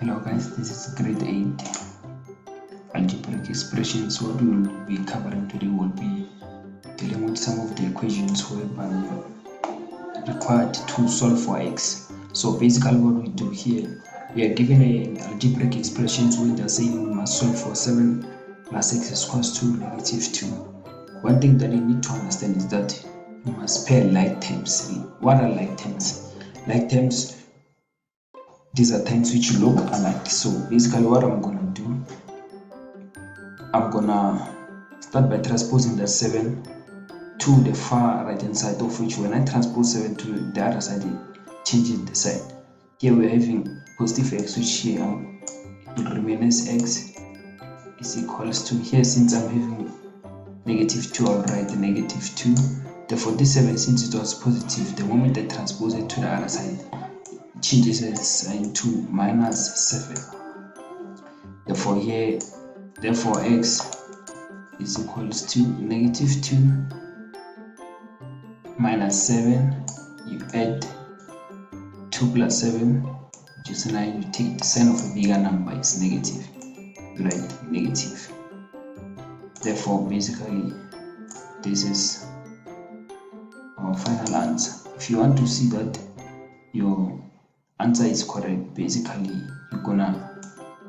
Hello guys, this is grade 8 algebraic expressions. What we will be covering today will be dealing with some of the equations whereby we required to solve for x. So basically what we do here, we are given an algebraic expressions where they're saying we must solve for 7 plus x is equals to negative 2. One thing that you need to understand is that you must pair like terms. What are like terms? Like terms, these are terms which look alike. So basically what I'm gonna do, I'm gonna start by transposing the 7 to the far right hand side, of which when I transpose 7 to the other side, it changes the sign. Here we're having positive x, which here will remain as x is equals to, here since I'm having negative 2, I'll write the negative 2. Therefore this 7, since it was positive, the moment I transpose it to the other side, it changes its sign to minus 7. Therefore here, therefore x is equals to negative 2 minus 7. You add 2 plus 7, which is 9. You take the sign of a bigger number, it's negative. You write negative. Therefore basically this is our final answer. If you want to see that your answer is correct, basically you're gonna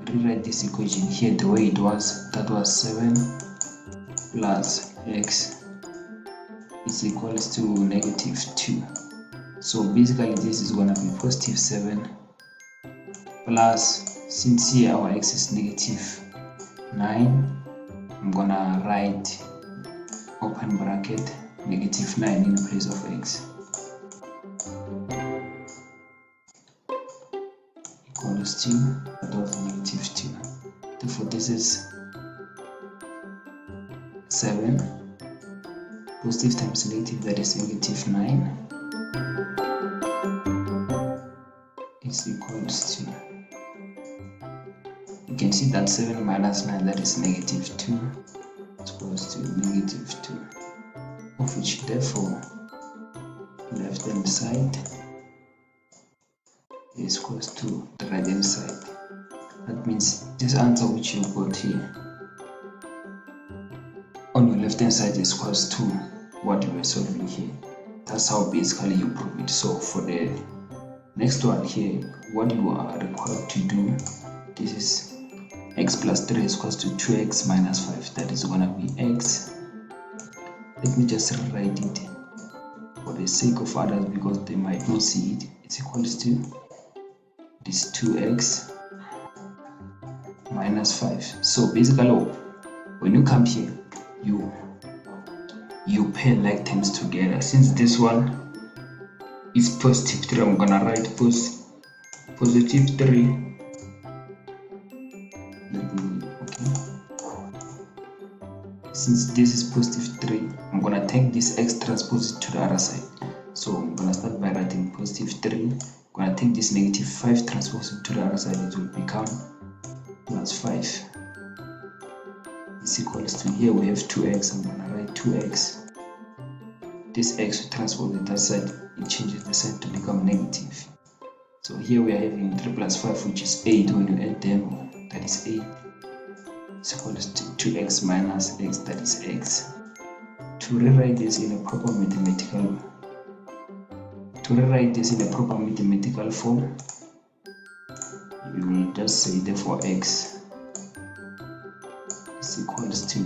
rewrite this equation here the way it was. That was 7 plus x is equals to negative 2. So basically this is gonna be positive 7 plus, since here our x is negative 9, I'm gonna write open bracket negative 9 in place of x equals to that was negative 2. Therefore this is 7 positive times negative, that is negative 9, is equals to, you can see that 7 minus 9, that is negative 2, is equals to negative 2, of which therefore left hand side is equals to the right hand side. That means this answer which you got here on your left hand side is equals to what you were solving here. That's how basically you prove it. So for the next one here, what you are required to do, this is x plus 3 is equals to 2x minus 5. That is gonna be x. Let me just rewrite it for the sake of others because they might not see it. It's equals to this 2x minus 5. So basically when you come here, you pair like terms together. Since this one is positive 3, I'm gonna write positive 3. Since this is positive 3, I'm gonna take this x, transpose it to the other side. So I'm gonna start by writing positive 3. I'm gonna take this negative 5, transpose it to the other side. It will become plus 5 is equals to, here we have 2x. I'm gonna write 2x. This x will transpose it that side, it changes the sign to become negative. So here we are having 3 plus 5, which is 8. When you add them, that is 8. It's equals to 2x minus x, that is x. To rewrite this in a proper mathematical form, you will just say therefore x is equals to 8.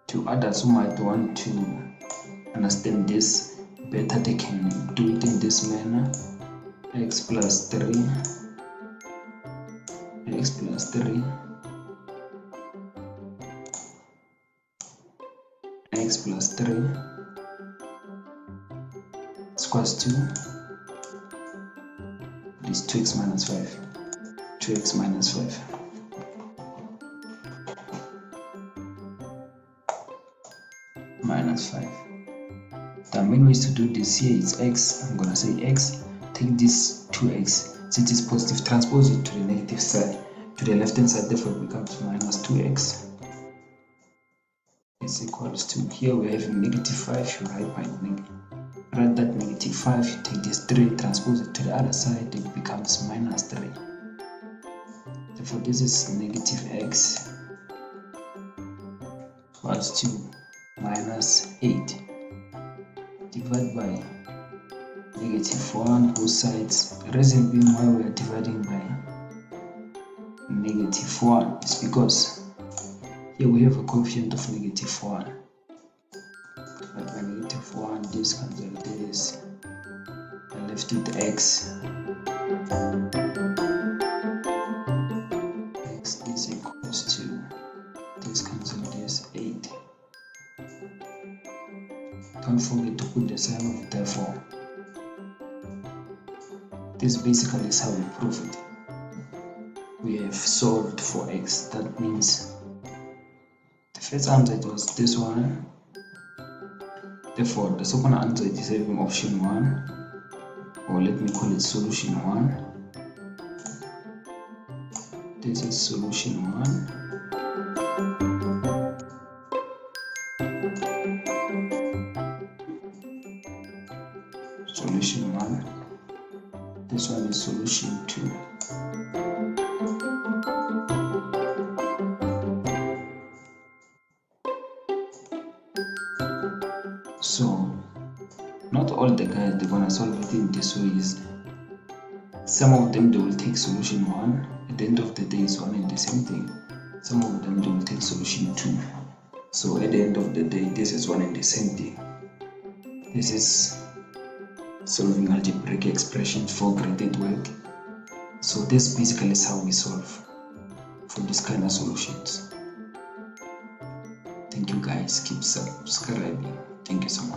To others who might want to understand this better, they can do it in this manner: x plus 3, x plus 3, x plus 3 is equals to this 2x minus 5, 2x minus 5. Minus 5. There are many ways to do this. Here it's x. I'm gonna say x. Take this 2x. Since it's positive, transpose it to the negative side, to the left hand side. Therefore, it becomes minus 2x is equals to, here we have -5, you write that -5, you take this 3, transpose it to the other side, it becomes -3. Therefore this is -x equals to -8. Divide by -1 both sides. The reason being why we are dividing by -1 is because here we have a coefficient of -1. But by -1, this comes like this. I left with x. X is equals to, this comes like this, 8. Don't forget to put the sign of therefore. This basically is how we prove it. We have solved for x. That means the first answer was this one. Therefore, the second answer is having option 1, or let me call it solution 1. This is solution 1. Solution 1. This one is solution 2. So not all the guys they're gonna solve it in this way. Some of them they will take solution 1. At the end of the day, it's one and the same thing. Some of them they will take solution 2. So at the end of the day, this is one and the same thing. This is solving algebraic expressions for graded work. So this basically is how we solve for this kind of solutions. Thank you guys. Keep subscribing. Thank you so much.